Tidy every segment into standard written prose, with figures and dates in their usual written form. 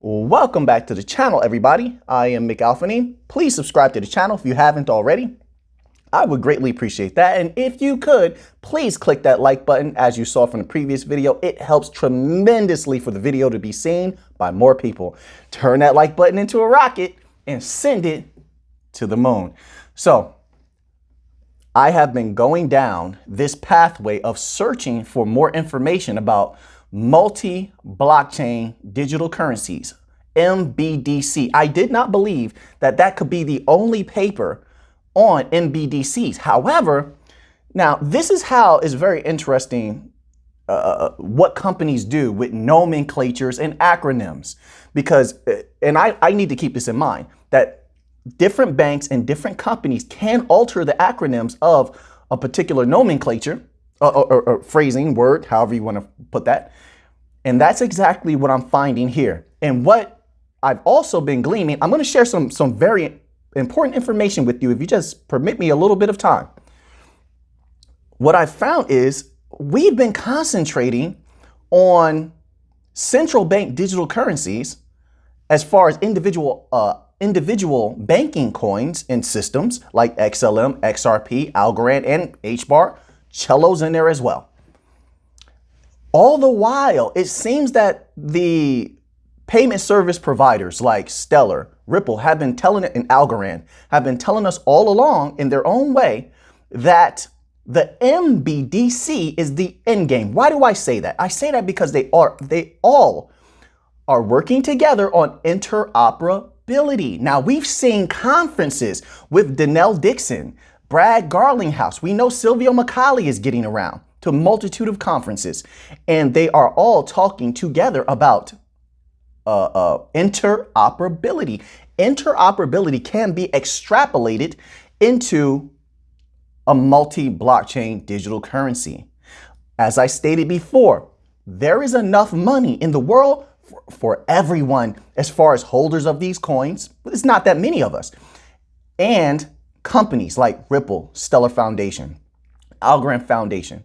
Welcome back to the channel, everybody. I am McAlphany. Please subscribe to the channel if you haven't already. I would greatly appreciate that. And if you could, please click that like button. As you saw from the previous video, it helps tremendously for the video to be seen by more people. Turn that like button into a rocket and send it to the moon. So I have been going down this pathway of searching for more information about multi-blockchain digital currencies, MBDC. I did not believe that that could be the only paper on MBDCs. However, now this is how it's very interesting what companies do with nomenclatures and acronyms, because, and I need to keep this in mind, that different banks and different companies can alter the acronyms of a particular nomenclature or phrasing, word, however you want to put that. And that's exactly what I'm finding here. And what I've also been gleaming, I'm going to share some very important information with you if you just permit me a little bit of time. What I found is we've been concentrating on central bank digital currencies as far as individual banking coins and systems like XLM, XRP, ALGO, and HBAR. Cello's in there as well. All the while, it seems that the payment service providers like Stellar, Ripple have been telling it, and Algorand have been telling us all along in their own way that the MBDC is the end game. Why do I say that? I say that because they all are working together on interoperability. Now, we've seen conferences with Donnell Dixon, Brad Garlinghouse. We know Silvio McCauley is getting around to a multitude of conferences, and they are all talking together about interoperability. Interoperability can be extrapolated into a multi-blockchain digital currency. As I stated before, there is enough money in the world for everyone as far as holders of these coins, but it's not that many of us. And companies like Ripple, Stellar Foundation, Algorand Foundation,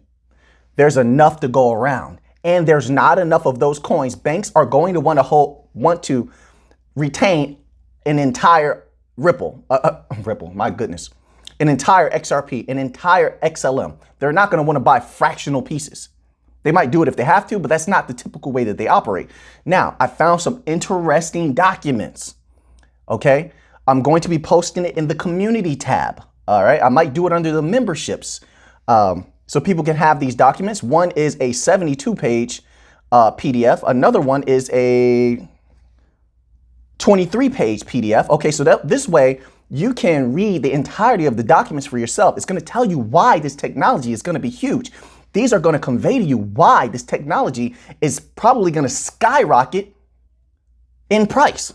there's enough to go around, and there's not enough of those coins. Banks are going to want to retain an entire Ripple, my goodness, an entire XRP, an entire XLM. They're not going to want to buy fractional pieces. They might do it if they have to, but that's not the typical way that they operate. Now, I found some interesting documents. Okay, I'm going to be posting it in the community tab. All right, I might do it under the memberships. So people can have these documents. One is a 72-page PDF. Another one is a 23-page PDF. Okay, so this way you can read the entirety of the documents for yourself. It's going to tell you why this technology is going to be huge. These are going to convey to you why this technology is probably going to skyrocket in price.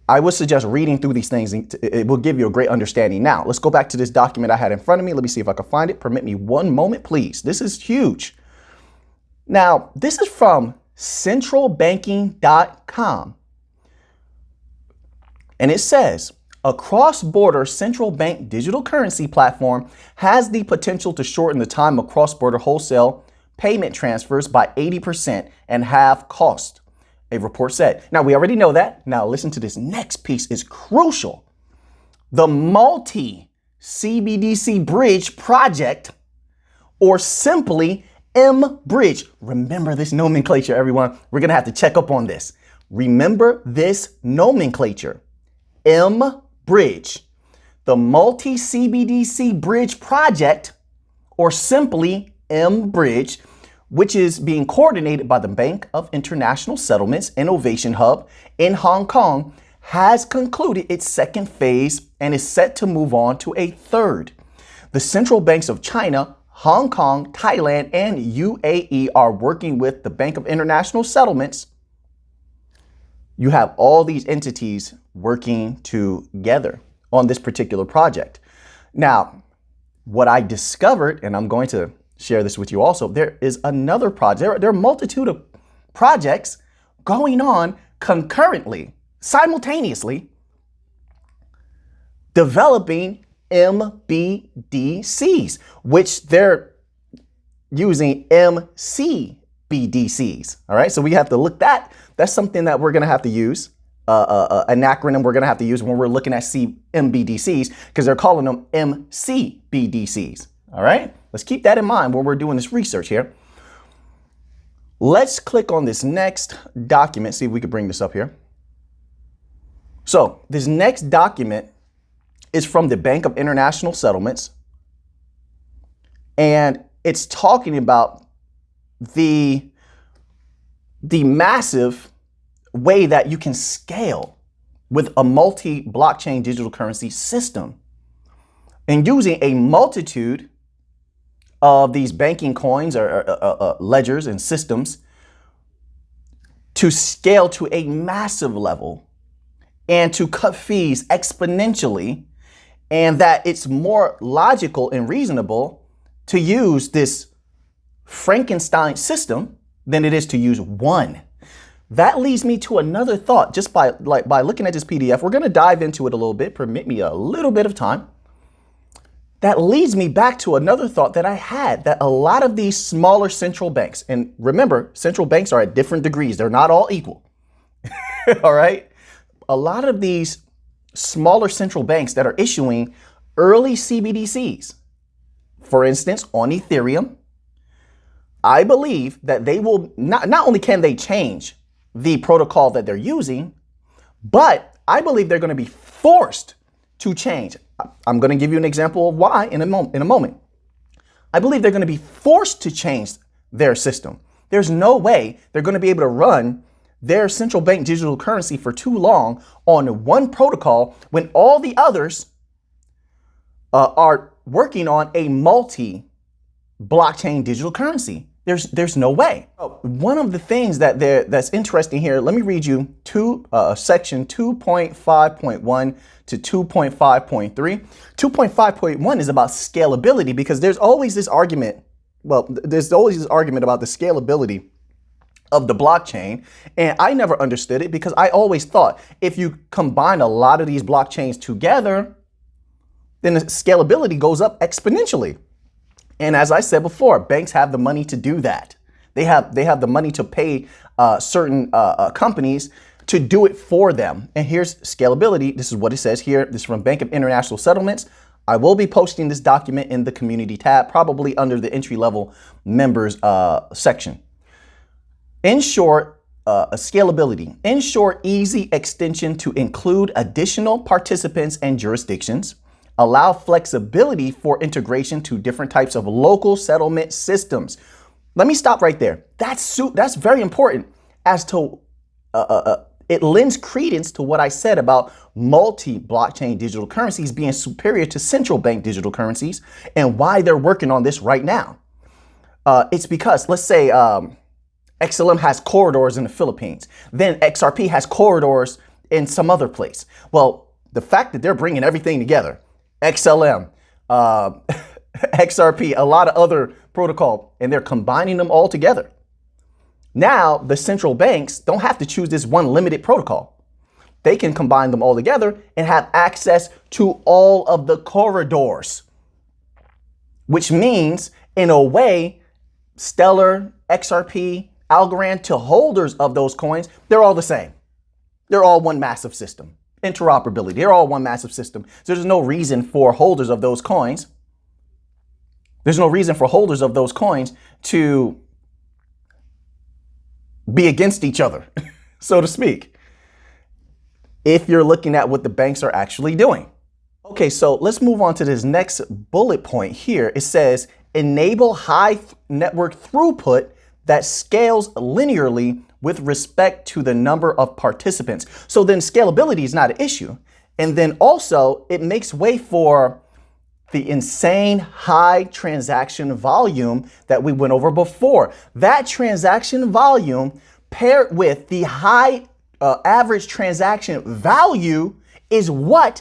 I would suggest reading through these things. It will give you a great understanding. Now, let's go back to this document I had in front of me. Let me see if I can find it. Permit me one moment, please. This is huge. Now, this is from centralbanking.com. And it says, a cross-border central bank digital currency platform has the potential to shorten the time of cross-border wholesale payment transfers by 80% and halve cost, a report said. Now, we already know that. Now, listen to this next piece is crucial. The multi-CBDC bridge project, or simply MBridge. Remember this nomenclature, everyone. We're going to have to check up on this. Remember this nomenclature. MBridge. The multi-CBDC bridge project, or simply MBridge, which is being coordinated by the Bank of International Settlements Innovation Hub in Hong Kong, has concluded its second phase and is set to move on to a third. The central banks of China, Hong Kong, Thailand, and UAE are working with the Bank of International Settlements. You have all these entities working together on this particular project. Now, what I discovered, and I'm going to share this with you also, there is another project. There are a multitude of projects going on concurrently, simultaneously, developing MBDCs, which they're using mCBDCs MBDCs. All right, so we have to look that's something that we're going to have to use, an acronym we're going to have to use when we're looking at MBDCs, because they're calling them mCBDCs. All right, let's keep that in mind when we're doing this research here. Let's click on this next document, see if we can bring this up here. So this next document is from the Bank of International Settlements, and it's talking about the massive way that you can scale with a multi-blockchain digital currency system, and using a multitude of these banking coins or ledgers and systems to scale to a massive level and to cut fees exponentially, and that it's more logical and reasonable to use this Frankenstein system than it is to use one. That leads me to another thought. Just by looking at this PDF, we're going to dive into it a little bit. Permit me a little bit of time. That leads me back to another thought that I had, that a lot of these smaller central banks, and remember, central banks are at different degrees. They're not all equal. All right. A lot of these smaller central banks that are issuing early CBDCs, for instance, on Ethereum, I believe that they will not only can they change the protocol that they're using, but I believe they're going to be forced to change. I'm going to give you an example of why in a moment. I believe they're going to be forced to change their system. There's no way they're going to be able to run their central bank digital currency for too long on one protocol when all the others are working on a multi-blockchain digital currency. There's no way. One of the things that's interesting here, let me read you section 2.5.1 to 2.5.3. 2.5.1 is about scalability, because there's always this argument. Well, there's always this argument about the scalability of the blockchain. And I never understood it, because I always thought if you combine a lot of these blockchains together, then the scalability goes up exponentially. And as I said before, banks have the money to do that. They have the money to pay certain companies to do it for them. And here's scalability. This is what it says here. This is from Bank of International Settlements. I will be posting this document in the community tab, probably under the entry-level members section. In short, scalability. In short, easy extension to include additional participants and jurisdictions. Allow flexibility for integration to different types of local settlement systems. Let me stop right there. That's very important as to it lends credence to what I said about multi-blockchain digital currencies being superior to central bank digital currencies, and why they're working on this right now. It's because, let's say XLM has corridors in the Philippines, then XRP has corridors in some other place. Well, the fact that they're bringing everything together, XLM, XRP, a lot of other protocol, and they're combining them all together. Now, the central banks don't have to choose this one limited protocol. They can combine them all together and have access to all of the corridors, which means, in a way, Stellar, XRP, Algorand, to holders of those coins, they're all the same. They're all one massive system. Interoperability, they're all one massive system. So there's no reason for holders of those coins. There's no reason for holders of those coins to be against each other, so to speak, if you're looking at what the banks are actually doing. Okay, so let's move on to this next bullet point here. It says, enable high network throughput that scales linearly with respect to the number of participants. So then scalability is not an issue. And then also it makes way for the insane high transaction volume that we went over before. That transaction volume paired with the high average transaction value is what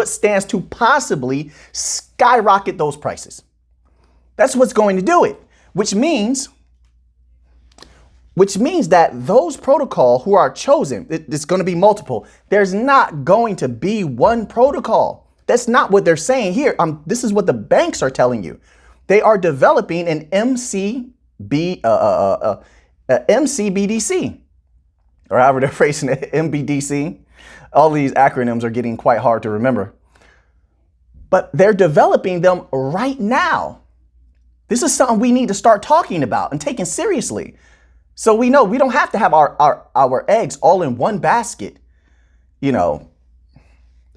stands to possibly skyrocket those prices. That's what's going to do it, which means that those protocol who are chosen, it's going to be multiple. There's not going to be one protocol. That's not what they're saying here. This is what the banks are telling you. They are developing an mCBDC mCBDC, or however they're phrasing it, MBDC. All these acronyms are getting quite hard to remember. But they're developing them right now. This is something we need to start talking about and taking seriously. So we know we don't have to have our eggs all in one basket. You know,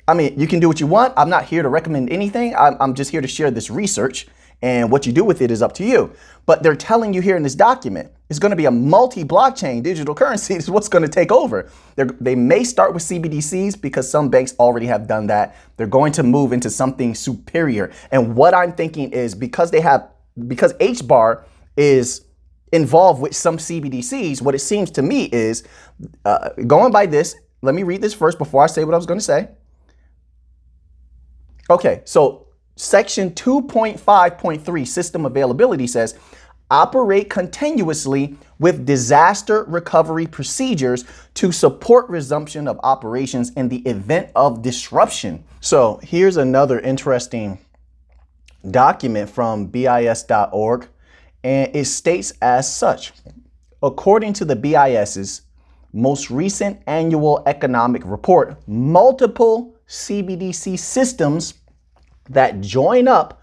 I mean, you can do what you want. I'm not here to recommend anything. I'm just here to share this research, and what you do with it is up to you. But they're telling you here in this document, it's going to be a multi-blockchain digital currency is what's going to take over. They may start with CBDCs because some banks already have done that. They're going to move into something superior. And what I'm thinking is because HBAR is involved with some CBDCs, what it seems to me is going by this. Let me read this first before I say what I was going to say. Okay, so section 2.5.3 system availability says, operate continuously with disaster recovery procedures to support resumption of operations in the event of disruption. So here's another interesting document from BIS.org, and it states as such. According to the BIS's most recent annual economic report, multiple CBDC systems that join up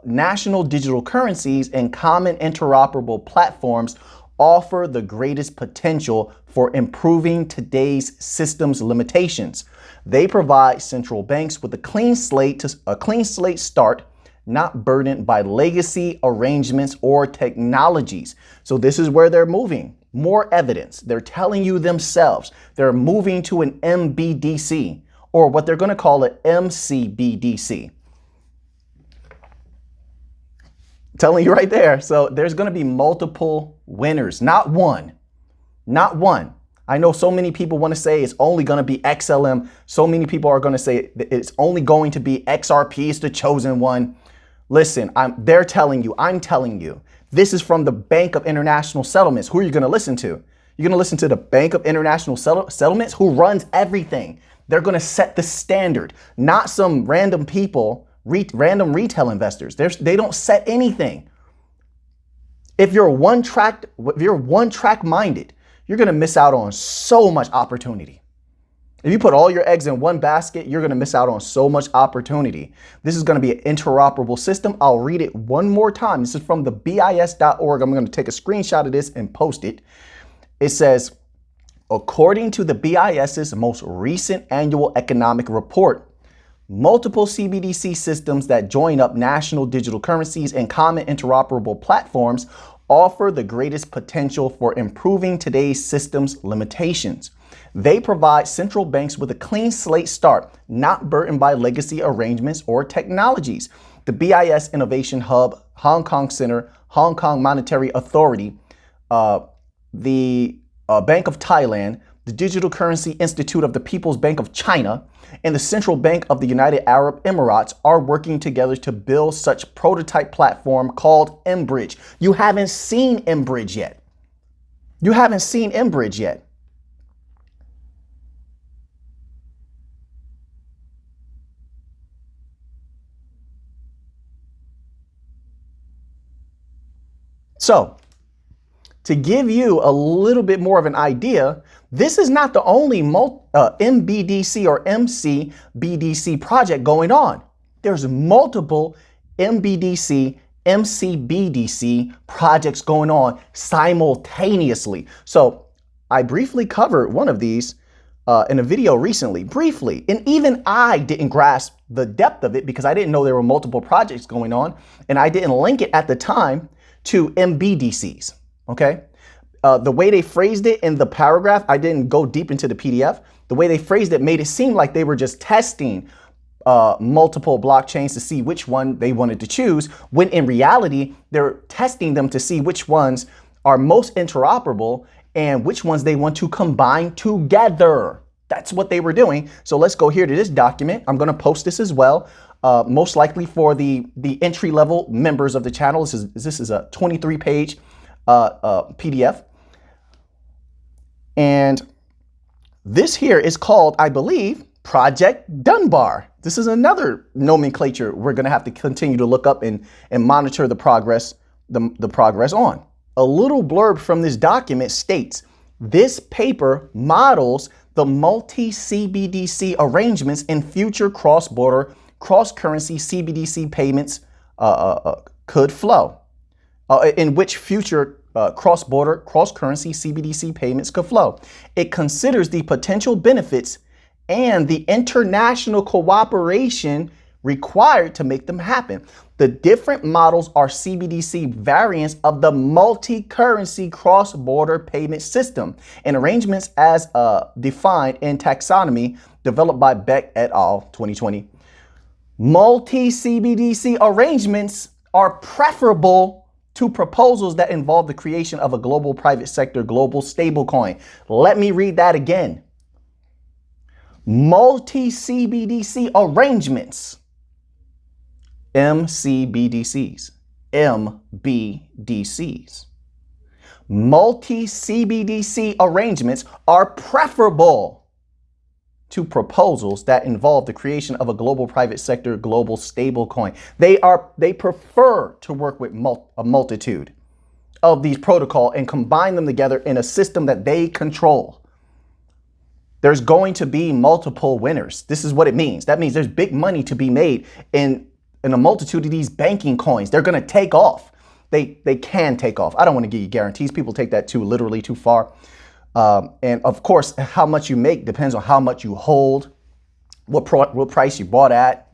national digital currencies and common interoperable platforms offer the greatest potential for improving today's systems limitations. They provide central banks with a clean slate start, not burdened by legacy arrangements or technologies. So this is where they're moving. More evidence. They're telling you themselves. They're moving to an MBDC, or what they're going to call an mCBDC. Telling you right there. So there's going to be multiple winners, not one. Not one. I know so many people want to say it's only going to be XLM. So many people are going to say it's only going to be XRP is the chosen one. Listen, they're telling you, I'm telling you, this is from the Bank of International Settlements. Who are you going to listen to? You're going to listen to the Bank of International Settlements, who runs everything. They're going to set the standard, not some random people, random retail investors. They don't set anything. If you're one track minded, you're going to miss out on so much opportunity. If you put all your eggs in one basket, you're going to miss out on so much opportunity. This is going to be an interoperable system. I'll read it one more time. This is from the BIS.org. I'm going to take a screenshot of this and post it. It says, according to the BIS's most recent annual economic report, multiple CBDC systems that join up national digital currencies and common interoperable platforms offer the greatest potential for improving today's systems limitations. They provide central banks with a clean slate start, not burdened by legacy arrangements or technologies. The BIS Innovation Hub, Hong Kong Center, Hong Kong Monetary Authority, the Bank of Thailand, the Digital Currency Institute of the People's Bank of China, and the Central Bank of the United Arab Emirates are working together to build such prototype platform called MBridge. You haven't seen MBridge yet. You haven't seen MBridge yet. So, to give you a little bit more of an idea, this is not the only MBDC or mCBDC project going on. There's multiple MBDC, mCBDC projects going on simultaneously. So I briefly covered one of these in a video recently, briefly, and even I didn't grasp the depth of it because I didn't know there were multiple projects going on, and I didn't link it at the time to MBDCs. Okay. The way they phrased it in the paragraph, I didn't go deep into the PDF. The way they phrased it made it seem like they were just testing multiple blockchains to see which one they wanted to choose, when in reality, they're testing them to see which ones are most interoperable and which ones they want to combine together. That's what they were doing. So let's go here to this document. I'm going to post this as well. Most likely for the entry-level members of the channel. This is a 23-page PDF. And this here is called, I believe, Project Dunbar. This is another nomenclature we're going to have to continue to look up and monitor the progress, the progress on. a little blurb from this document states, this paper models the multi-CBDC arrangements in future cross-border, cross-currency CBDC payments could flow, in which future cross-border, cross-currency CBDC payments could flow. It considers the potential benefits and the international cooperation required to make them happen. The different models are CBDC variants of the multi-currency cross-border payment system and arrangements as defined in taxonomy developed by Beck et al. 2020. Multi-CBDC arrangements are preferable to proposals that involve the creation of a global private sector global stablecoin. Let me read that again. Multi-CBDC arrangements, mCBDCs, MBDCs. Multi-CBDC arrangements are preferable to proposals that involve the creation of a global private sector global stablecoin. They prefer to work with a multitude of these protocols and combine them together in a system that they control. There's going to be multiple winners. This is what it means. That means there's big money to be made in a multitude of these banking coins. They're going to take off. They can take off. I don't want to give you guarantees. People take that literally too far. And of course, how much you make depends on how much you hold, what price you bought at,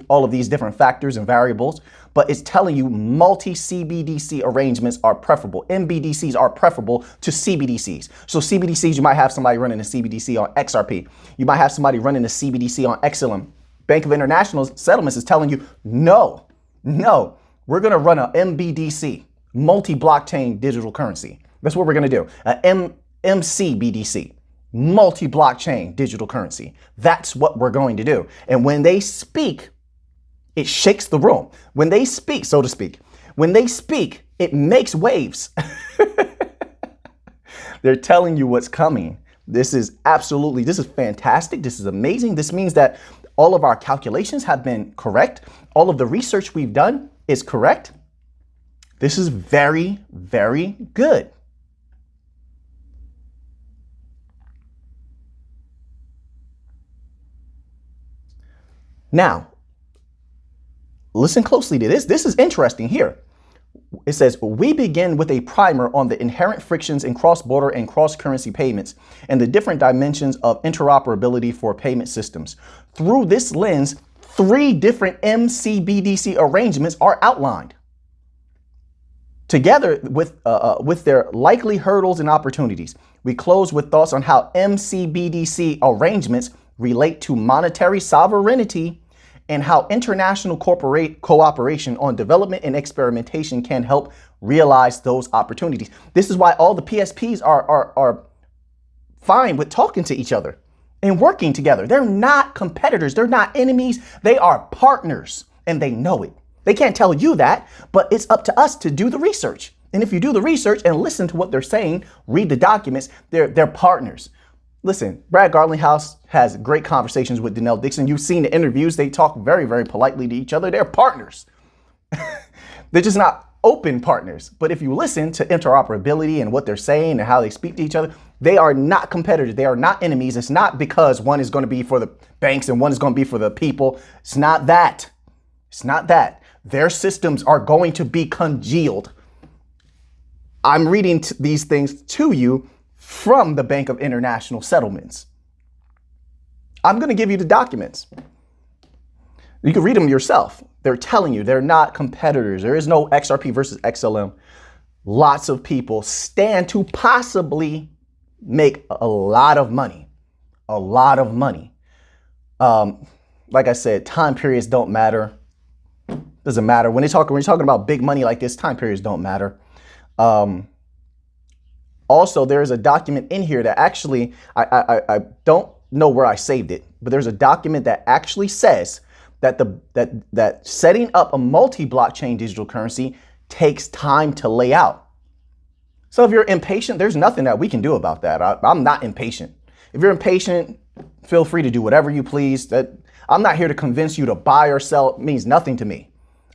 all of these different factors and variables. But it's telling you multi-CBDC arrangements are preferable. MBDCs are preferable to CBDCs. So CBDCs, you might have somebody running a CBDC on XRP. You might have somebody running a CBDC on XLM. Bank of International Settlements is telling you, no, we're going to run a MBDC, multi-blockchain digital currency. That's what we're going to do. mCBDC, multi-blockchain digital currency. That's what we're going to do. And when they speak, it shakes the room. When they speak, so to speak, it makes waves. They're telling you what's coming. This is fantastic. This is amazing. This means that all of our calculations have been correct. All of the research we've done is correct. This is very, very good. Now, listen closely to this. This is interesting here. It says, we begin with a primer on the inherent frictions in cross-border and cross-currency payments and the different dimensions of interoperability for payment systems. Through this lens, 3 different mCBDC arrangements are outlined, together with their likely hurdles and opportunities. We close with thoughts on how mCBDC arrangements relate to monetary sovereignty and how international cooperation on development and experimentation can help realize those opportunities. This is why all the PSPs are fine with talking to each other and working together. They're not competitors. They're not enemies. They are partners, and they know it. They can't tell you that, but it's up to us to do the research. And if you do the research and listen to what they're saying, read the documents, they're partners. Listen, Brad Garlinghouse has great conversations with Denell Dixon. You've seen the interviews. They talk very, very politely to each other. They're partners. They're just not open partners. But if you listen to interoperability and what they're saying and how they speak to each other, they are not competitors. They are not enemies. It's not because one is going to be for the banks and one is going to be for the people. It's not that. It's not that. Their systems are going to be congealed. I'm reading these things to you from the Bank of International Settlements. I'm going to give you the documents. You can read them yourself. They're telling you they're not competitors. There is no XRP versus XLM. Lots of people stand to possibly make a lot of money. A lot of money. Like I said, time periods don't matter. Doesn't matter. When you're talking about big money like this, time periods don't matter. Also, there is a document in here that actually, I don't know where I saved it, but there's a document that actually says that that setting up a multi-blockchain digital currency takes time to lay out. So if you're impatient, there's nothing that we can do about that. I'm not impatient. If you're impatient, feel free to do whatever you please. I'm not here to convince you to buy or sell. It means nothing to me.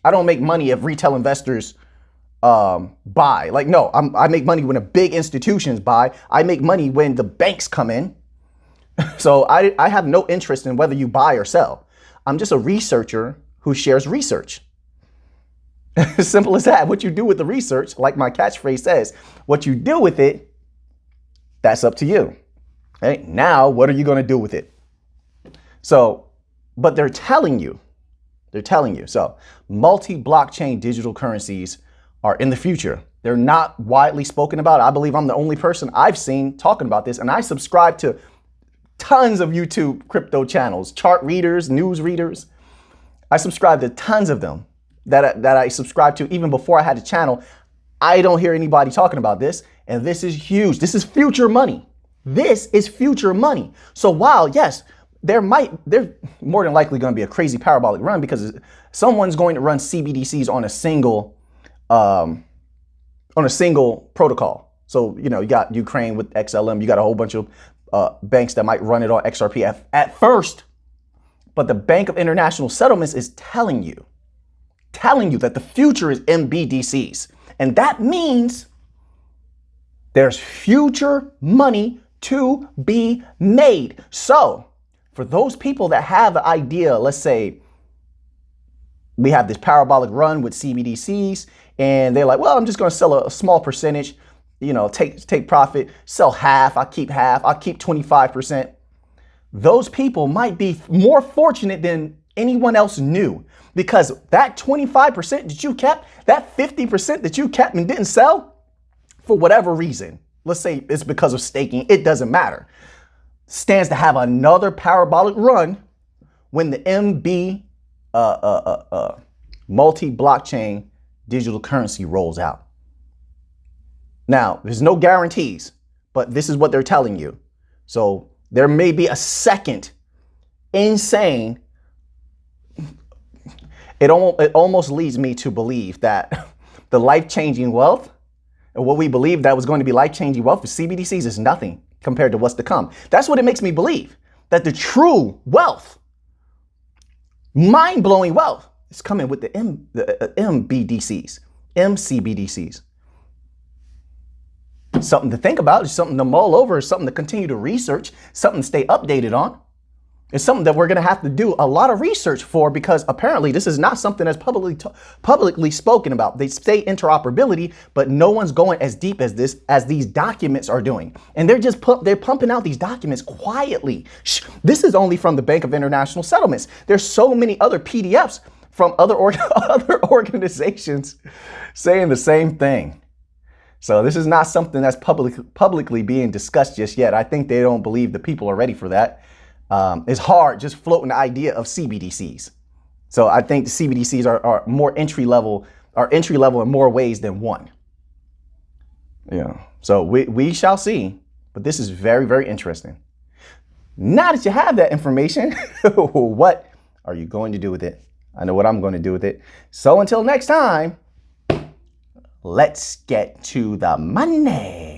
I don't make money if retail investors buy. Like, no, I make money when the big institutions buy. I make money when the banks come in. So I have no interest in whether you buy or sell. I'm just a researcher who shares research. As simple as that. What you do with the research, like my catchphrase says, what you do with it, that's up to you. Okay? Now, what are you going to do with it? So, but they're telling you. So multi-blockchain digital currencies are in the future. They're not widely spoken about. I believe I'm the only person I've seen talking about this. And I subscribe to tons of YouTube crypto channels, chart readers, news readers. I subscribe to tons of them that I subscribe to even before I had a channel. I don't hear anybody talking about this. And this is huge. This is future money. This is future money. So while, yes, there's more than likely going to be a crazy parabolic run because someone's going to run CBDCs on a single protocol. So, you know, you got Ukraine with XLM. You got a whole bunch of banks that might run it on XRP at first. But the Bank of International Settlements is telling you that the future is MBDCs. And that means there's future money to be made. So for those people that have the idea, let's say we have this parabolic run with CBDCs and they're like, well, I'm just going to sell a small percentage, you know, take profit, sell half, I'll keep 25%. Those people might be more fortunate than anyone else knew because that 25% that you kept, that 50% that you kept and didn't sell for whatever reason, let's say it's because of staking, it doesn't matter, stands to have another parabolic run when the multi-blockchain digital currency rolls out. Now, there's no guarantees, but this is what they're telling you. So there may be a second insane. It almost leads me to believe that the life-changing wealth and what we believe that was going to be life-changing wealth for CBDCs is nothing compared to what's to come. That's what it makes me believe, that the true wealth, mind-blowing wealth, is coming with the MBDCs, mCBDCs. Something to think about, it's something to mull over, it's something to continue to research, something to stay updated on. It's something that we're going to have to do a lot of research for because apparently this is not something that's publicly spoken about. They say interoperability, but no one's going as deep as these documents are doing. And they're pumping out these documents quietly. Shh, this is only from the Bank of International Settlements. There's so many other PDFs from other organizations saying the same thing. So this is not something that's publicly being discussed just yet. I think they don't believe the people are ready for that. It's hard just floating the idea of CBDCs. So I think the CBDCs are more entry level in more ways than one. Yeah. So we shall see. But this is very, very interesting. Now that you have that information, what are you going to do with it? I know what I'm going to do with it. So until next time, let's get to the money.